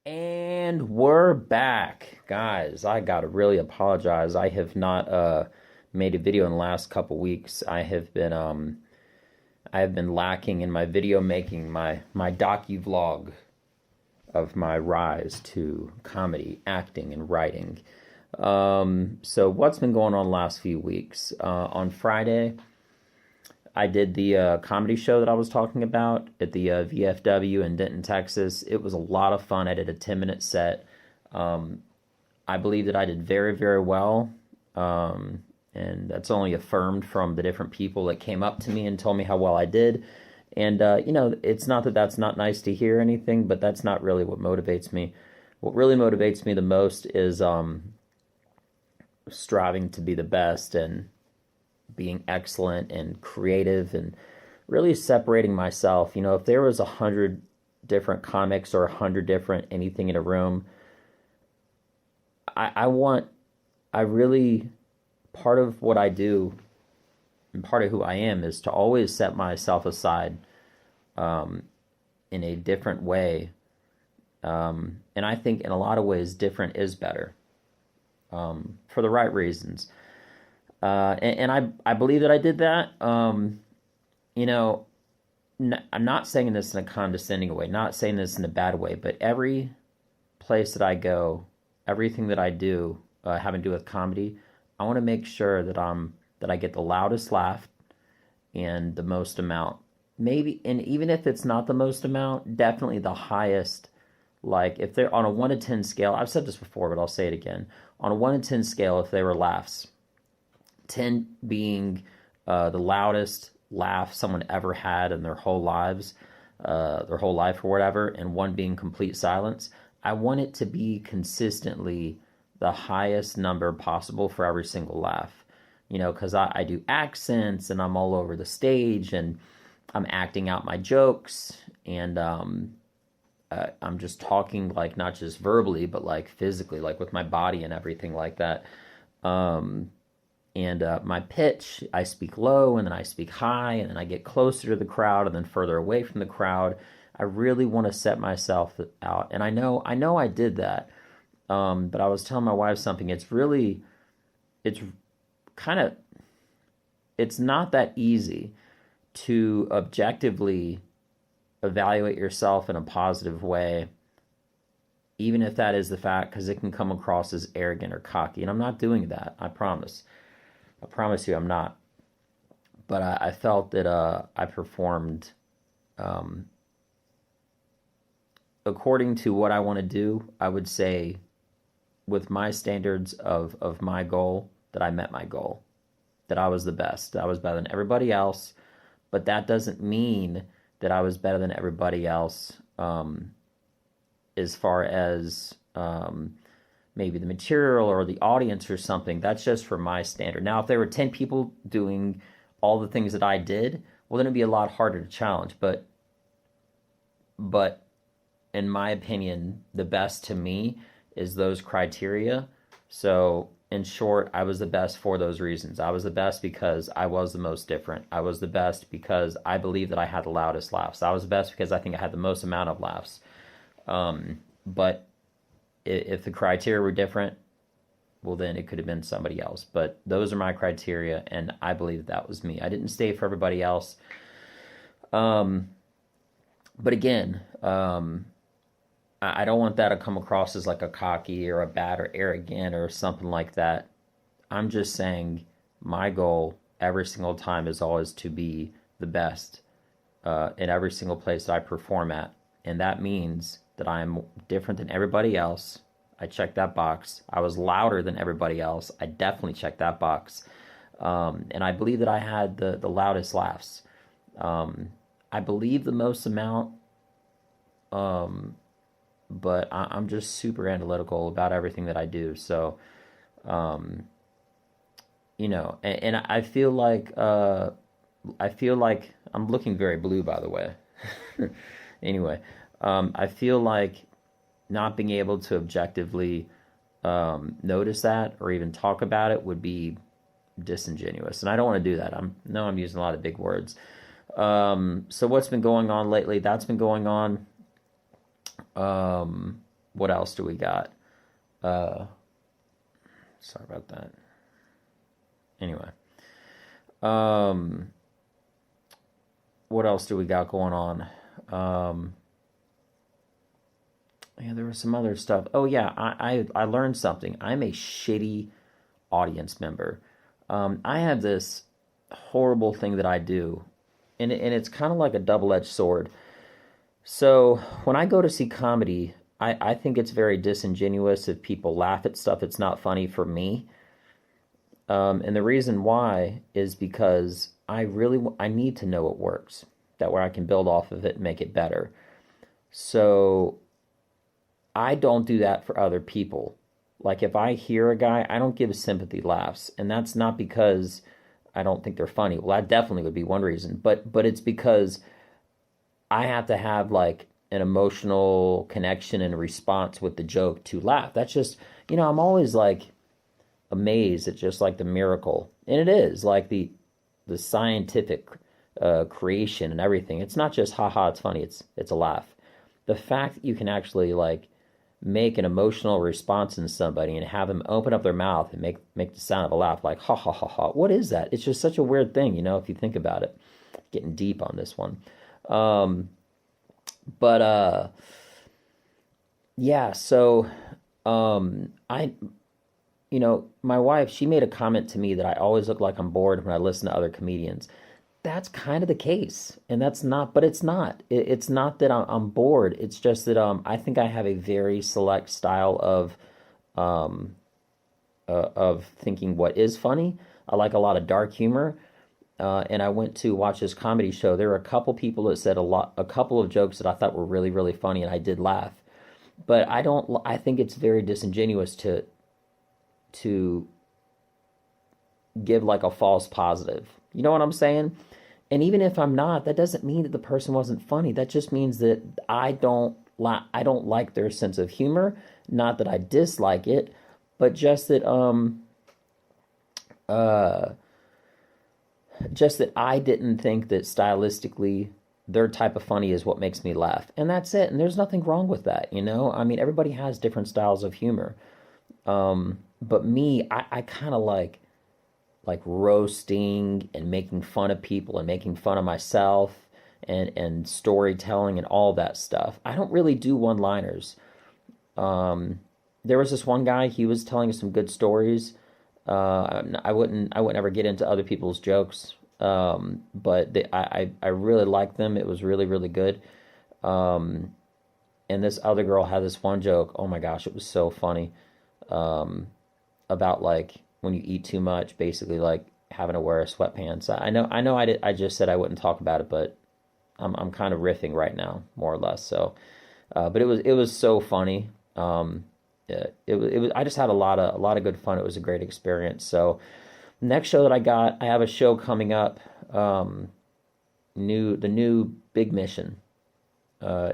And we're back, guys. I gotta really apologize. I have not made a video in the last couple weeks. I have been lacking in my video making, my docu-vlog of my rise to comedy, acting, and writing. So what's been going on the last few weeks? On Friday, I did the comedy show that I was talking about at the VFW in Denton, Texas. It was a lot of fun. I did a 10-minute set. I believe that I did very, very well. And that's only affirmed from the different people that came up to me and told me how well I did. And, it's not that that's not nice to hear anything, but that's not really what motivates me. What really motivates me the most is striving to be the best and being excellent and creative and really separating myself. If there was 100 different comics or 100 different anything in a room, I really, part of what I do and part of who I am is to always set myself aside in a different way. And I think in a lot of ways, different is better for the right reasons. And I believe that I did that. I'm not saying this in a condescending way, not saying this in a bad way, but every place that I go, everything that I do having to do with comedy, I want to make sure that I get the loudest laugh and the most amount. Maybe, and even if it's not the most amount, definitely the highest. Like if they're on a 1 to 10 scale, I've said this before, but I'll say it again. On a 1 to 10 scale, if they were laughs, 10 being the loudest laugh someone ever had in their whole lives, their whole life or whatever, and 1 being complete silence, I want it to be consistently the highest number possible for every single laugh. Because I do accents and I'm all over the stage and I'm acting out my jokes and I'm just talking like not just verbally but like physically, like with my body and everything like that. And my pitch, I speak low and then I speak high and then I get closer to the crowd and then further away from the crowd. I really want to set myself out, and I know I did that. But I was telling my wife something. It's kind of, it's not that easy to objectively evaluate yourself in a positive way, even if that is the fact, because it can come across as arrogant or cocky. And I'm not doing that. I promise. I promise you I'm not. But I felt that I performed according to what I want to do. I would say with my standards of my goal, that I met my goal, that I was the best, that I was better than everybody else. But that doesn't mean that I was better than everybody else as far as maybe the material or the audience or something. That's just for my standard. Now, if there were 10 people doing all the things that I did, well, then it'd be a lot harder to challenge. But in my opinion, the best to me is those criteria. So in short, I was the best for those reasons. I was the best because I was the most different. I was the best because I believe that I had the loudest laughs. I was the best because I think I had the most amount of laughs. But if the criteria were different, well, then it could have been somebody else. But those are my criteria, and I believe that was me. I didn't stay for everybody else. But again, I don't want that to come across as like a cocky or a bad or arrogant or something like that. I'm just saying my goal every single time is always to be the best in every single place that I perform at. And that means that I'm different than everybody else. I checked that box. I was louder than everybody else. I definitely checked that box. And I believe that I had the loudest laughs. I believe the most amount, but I'm just super analytical about everything that I do. So, and I feel like I'm looking very blue, by the way. Anyway, I feel like not being able to objectively notice that or even talk about it would be disingenuous, and I don't want to do that. I'm using a lot of big words. So what's been going on lately? That's been going on. What else do we got? Uh, Sorry about that. Anyway, um, what else do we got going on? Um, yeah, there was some other stuff. Oh yeah, I learned something. I'm a shitty audience member. I have this horrible thing that I do, and it's kind of like a double-edged sword. So when I go to see comedy, I think it's very disingenuous if people laugh at stuff that's not funny for me. And the reason why is because I need to know it works. That way I can build off of it and make it better. So I don't do that for other people. Like if I hear a guy, I don't give sympathy laughs, and that's not because I don't think they're funny. Well, that definitely would be one reason, but it's because I have to have like an emotional connection and a response with the joke to laugh. That's just, I'm always like amazed at just like the miracle, and it is like the scientific creation and everything. It's not just haha, it's funny. It's a laugh. The fact that you can actually like make an emotional response in somebody and have them open up their mouth and make the sound of a laugh, like ha ha ha ha. What is that? It's just such a weird thing, if you think about it. Getting deep on this one. But yeah, so I my wife, she made a comment to me that I always look like I'm bored when I listen to other comedians. That's kind of the case, and that's not, but it's not. It's not that I'm bored. It's just that I think I have a very select style um of thinking what is funny. I like a lot of dark humor. And I went to watch this comedy show. There were a couple people that said a couple of jokes that I thought were really, really funny, and I did laugh. But I think it's very disingenuous to give like a false positive. You know what I'm saying? And even if I'm not, that doesn't mean that the person wasn't funny. That just means that I don't like their sense of humor. Not that I dislike it, but uh just that I didn't think that stylistically their type of funny is what makes me laugh. And that's it. And there's nothing wrong with that, I mean, everybody has different styles of humor. But me, I kind of like roasting and making fun of people and making fun of myself and storytelling and all that stuff. I don't really do one-liners. There was this one guy, he was telling us some good stories. I wouldn't ever get into other people's jokes. But I really liked them. It was really, really good. And this other girl had this one joke. Oh my gosh, it was so funny. About like when you eat too much, basically like having to wear sweatpants. I just said I wouldn't talk about it, but I'm kind of riffing right now, more or less. So, but it was so funny. I just had a lot of good fun. It was a great experience. So next show that I have a show coming up. The new Big Mission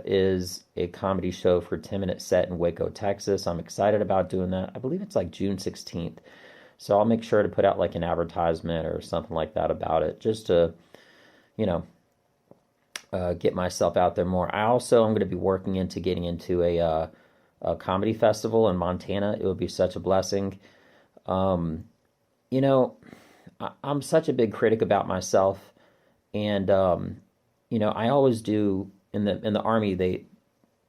is a comedy show for 10-minute set in Waco, Texas. I'm excited about doing that. I believe it's like June 16th. So I'll make sure to put out like an advertisement or something like that about it, just to, get myself out there more. I'm going to be working into getting into a comedy festival in Montana. It would be such a blessing. Um, I'm such a big critic about myself, and I always do in the Army.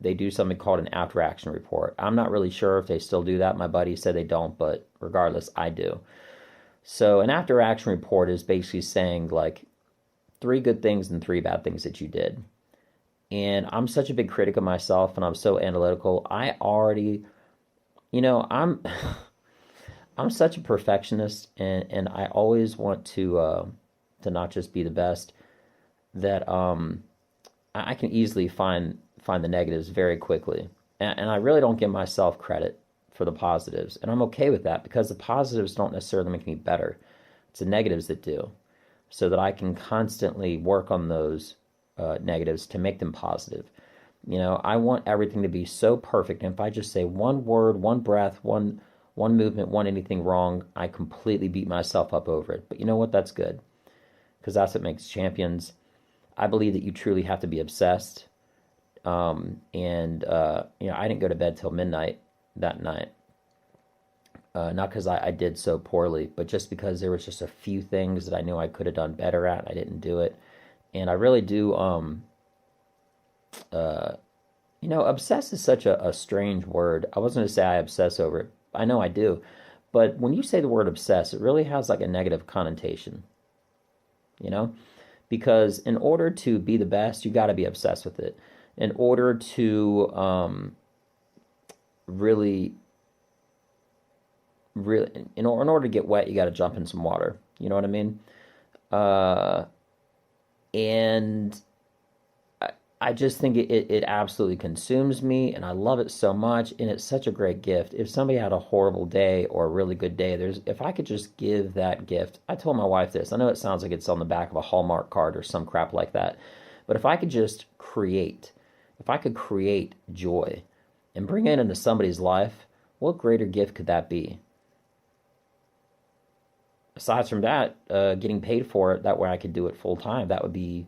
They do something called an after action report. I'm not really sure if they still do that. My buddy said they don't, but regardless, I do. So an after action report is basically saying like 3 good things and 3 bad things that you did. And I'm such a big critic of myself, and I'm so analytical. I already, I'm I'm such a perfectionist, and I always want to not just be the best. That I can easily find the negatives very quickly, and I really don't give myself credit for the positives, and I'm okay with that because the positives don't necessarily make me better. It's the negatives that do, so that I can constantly work on those negatives to make them positive. I want everything to be so perfect, and if I just say one word, one breath, one movement, one anything wrong, I completely beat myself up over it. But you know what? That's good, because that's what makes champions. I believe that you truly have to be obsessed And I didn't go to bed till midnight that night. Not because I did so poorly, but just because there was just a few things that I knew I could have done better at. I didn't do it. And I really do, obsess is such a strange word. I wasn't going to say I obsess over it. I know I do. But when you say the word obsess, it really has like a negative connotation, you know? Because in order to be the best, you got to be obsessed with it. In order to really in order to get wet, you got to jump in some water. You know what I mean? And I just think it absolutely consumes me, and I love it so much, and it's such a great gift. If somebody had a horrible day or a really good day, if I could just give that gift. I told my wife this. I know it sounds like it's on the back of a Hallmark card or some crap like that, but if I could create joy and bring it into somebody's life, what greater gift could that be? Aside from that, getting paid for it, that way I could do it full time. That would be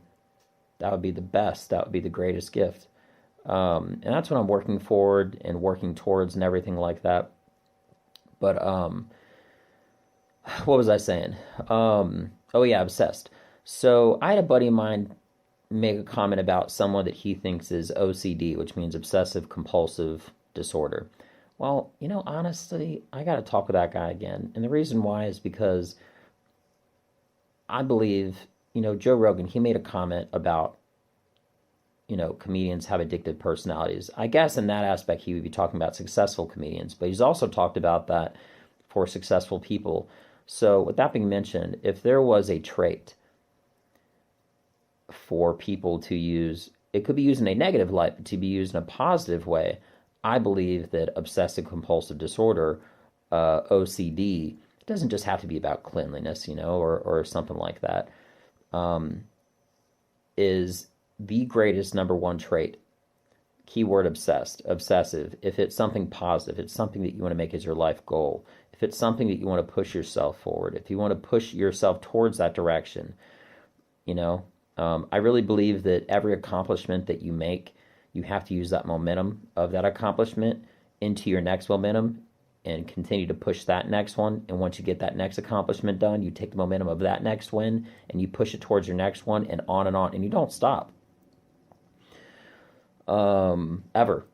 the best. That would be the greatest gift. And that's what I'm working forward and working towards and everything like that. But what was I saying? Oh yeah, obsessed. So I had a buddy of mine make a comment about someone that he thinks is OCD, which means obsessive compulsive disorder. Well, honestly, I got to talk with that guy again. And the reason why is because I believe, Joe Rogan, he made a comment about, comedians have addictive personalities. I guess in that aspect, he would be talking about successful comedians, but he's also talked about that for successful people. So with that being mentioned, if there was a trait for people to use, it could be used in a negative light, but to be used in a positive way, I believe that obsessive compulsive disorder, OCD, it doesn't just have to be about cleanliness, or something like that, is the greatest number one trait. Keyword obsessive. If it's something positive, it's something that you want to make as your life goal. If it's something that you want to push yourself forward, if you want to push yourself towards that direction, I really believe that every accomplishment that you make, you have to use that momentum of that accomplishment into your next momentum and continue to push that next one. And once you get that next accomplishment done, you take the momentum of that next win and you push it towards your next one and on, and you don't stop. Ever.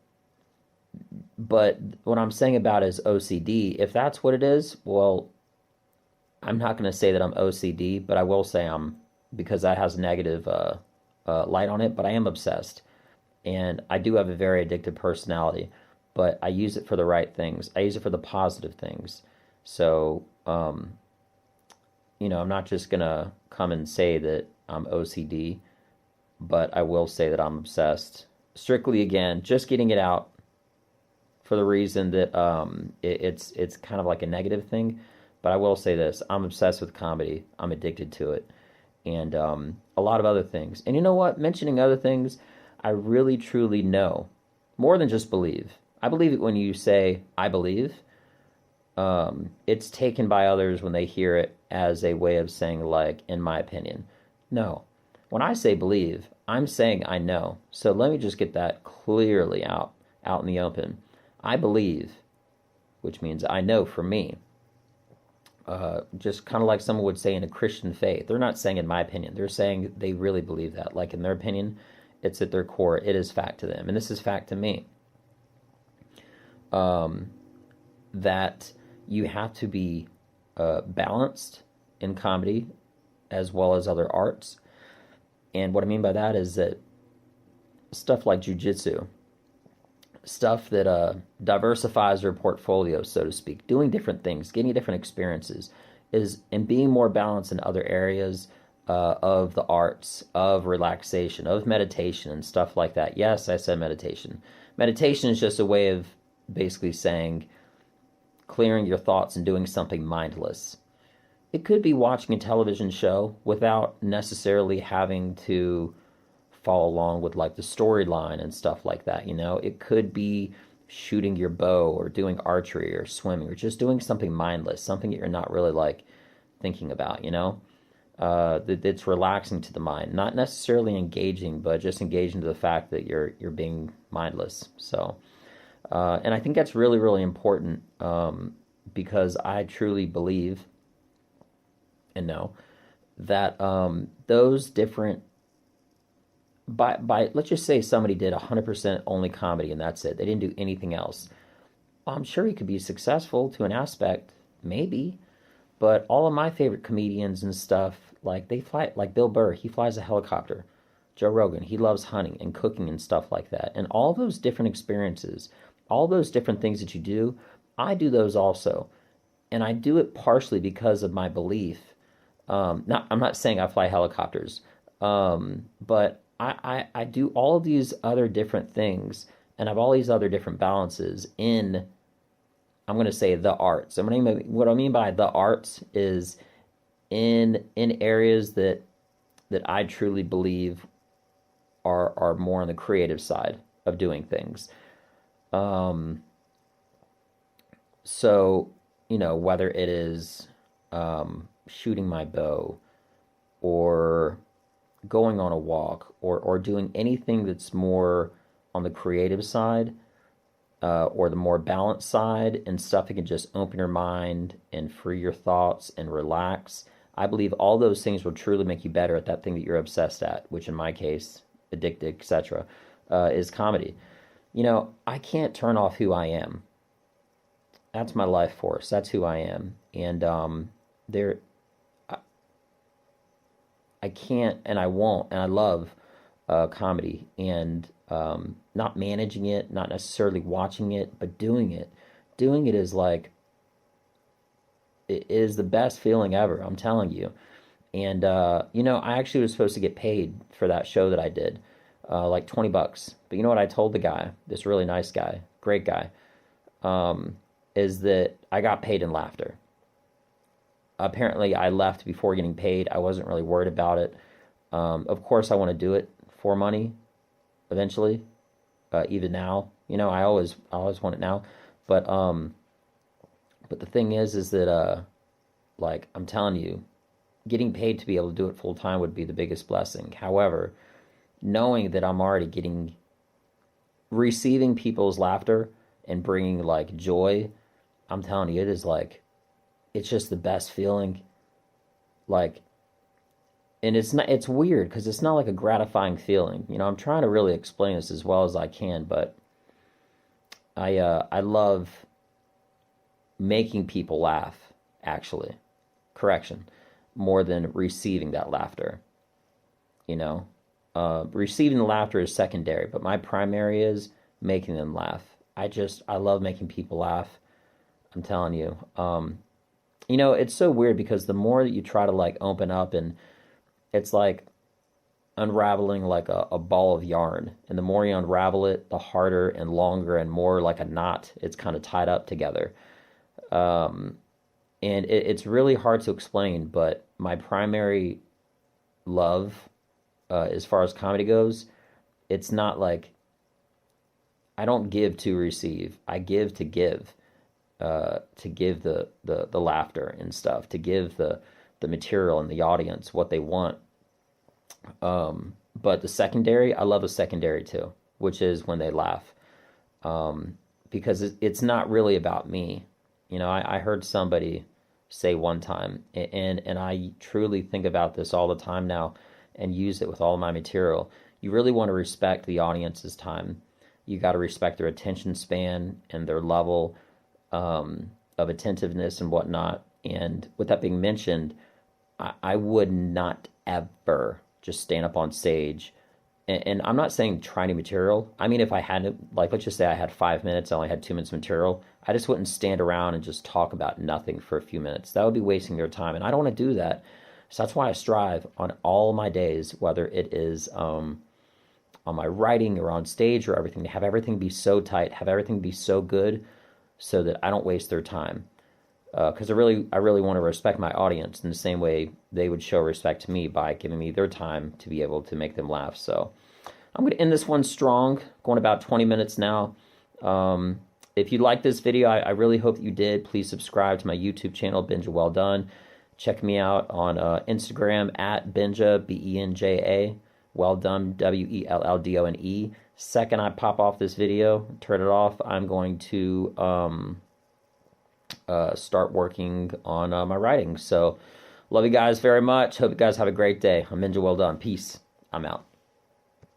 But what I'm saying about is OCD, if that's what it is, well, I'm not going to say that I'm OCD, but I will say I'm, because that has a negative light on it, but I am obsessed. And I do have a very addictive personality, but I use it for the right things. I use it for the positive things. So, I'm not just going to come and say that I'm OCD, but I will say that I'm obsessed. Strictly, again, just getting it out for the reason that it's kind of like a negative thing. But I will say this, I'm obsessed with comedy. I'm addicted to it. And a lot of other things. And you know what? Mentioning other things, I really truly know more than just believe. I believe it when you say, I believe. It's taken by others when they hear it as a way of saying, like, in my opinion. No. When I say believe, I'm saying I know. So let me just get that clearly out in the open. I believe, which means I know for me. Just kind of like someone would say in a Christian faith. They're not saying in my opinion. They're saying they really believe that. Like in their opinion, it's at their core. It is fact to them. And this is fact to me. That you have to be balanced in comedy as well as other arts. And what I mean by that is that stuff like jujitsu, stuff that diversifies your portfolio, so to speak, doing different things, getting different experiences, and being more balanced in other areas of the arts, of relaxation, of meditation, and stuff like that. Yes, I said meditation. Meditation is just a way of basically saying clearing your thoughts and doing something mindless. It could be watching a television show without necessarily having to follow along with like the storyline and stuff like that, It could be shooting your bow or doing archery or swimming or just doing something mindless, something that you're not really like thinking about, that's relaxing to the mind, not necessarily engaging, but just engaging to the fact that you're being mindless. So, and I think that's really, really important, because I truly believe and know that those different, by let's just say somebody did 100% only comedy and that's it. They didn't do anything else. Well, I'm sure he could be successful to an aspect, maybe. But all of my favorite comedians and stuff, like they fly, like Bill Burr, he flies a helicopter. Joe Rogan, he loves hunting and cooking and stuff like that. And all those different experiences, all those different things that you do, I do those also. And I do it partially because of my belief. I'm not saying I fly helicopters, but I do all of these other different things and have all these other different balances in, I'm going to say, the arts. What I mean by the arts is in areas that I truly believe are more on the creative side of doing things. So, whether it is shooting my bow or going on a walk or doing anything that's more on the creative side, or the more balanced side and stuff that can just open your mind and free your thoughts and relax. I believe all those things will truly make you better at that thing that you're obsessed at, which in my case, addicted, etc., is comedy. I can't turn off who I am. That's my life force. That's who I am. And I can't and I won't, and I love comedy, and not managing it, not necessarily watching it, but doing it. Doing it is like, it is the best feeling ever, I'm telling you. And, I actually was supposed to get paid for that show that I did, like $20. But you know what I told the guy, this really nice guy, great guy, is that I got paid in laughter. Apparently, I left before getting paid. I wasn't really worried about it. Of course, I want to do it for money eventually, even now. I always want it now. But the thing is that, like, I'm telling you, getting paid to be able to do it full time would be the biggest blessing. However, knowing that I'm already receiving people's laughter and bringing, like, joy, I'm telling you, it is like, it's just the best feeling. Like, and it's weird because it's not like a gratifying feeling. I'm trying to really explain this as well as I can, but I love making people laugh, actually. Correction. More than receiving that laughter. Receiving the laughter is secondary, but my primary is making them laugh. I love making people laugh. I'm telling you. It's so weird because the more that you try to, like, open up, and it's like unraveling like a ball of yarn. And the more you unravel it, the harder and longer and more like a knot it's kind of tied up together. And it's really hard to explain, but my primary love, as far as comedy goes, it's not like, I don't give to receive. I give to give. To give the laughter and stuff, to give the material and the audience what they want. But the secondary, I love the secondary too, which is when they laugh. Because it's not really about me. I heard somebody say one time, and I truly think about this all the time now and use it with all my material. You really want to respect the audience's time. You got to respect their attention span and their level of attentiveness and whatnot. And with that being mentioned, I would not ever just stand up on stage. And I'm not saying try new material. I mean, if I had, like, let's just say I had 5 minutes, I only had 2 minutes of material, I just wouldn't stand around and just talk about nothing for a few minutes. That would be wasting their time. And I don't want to do that. So that's why I strive on all my days, whether it is on my writing or on stage or everything, to have everything be so tight, have everything be so good, so that I don't waste their time. Because I really want to respect my audience in the same way they would show respect to me by giving me their time to be able to make them laugh. So I'm going to end this one strong, going about 20 minutes now. If you like this video, I really hope that you did. Please subscribe to my YouTube channel, Benja Welldone. Check me out on Instagram at Benja, Benja, Welldone, Welldone. Second I pop off this video, turn it off, I'm going to start working on my writing. So, love you guys very much. Hope you guys have a great day. I'm Benja Welldone. Peace. I'm out.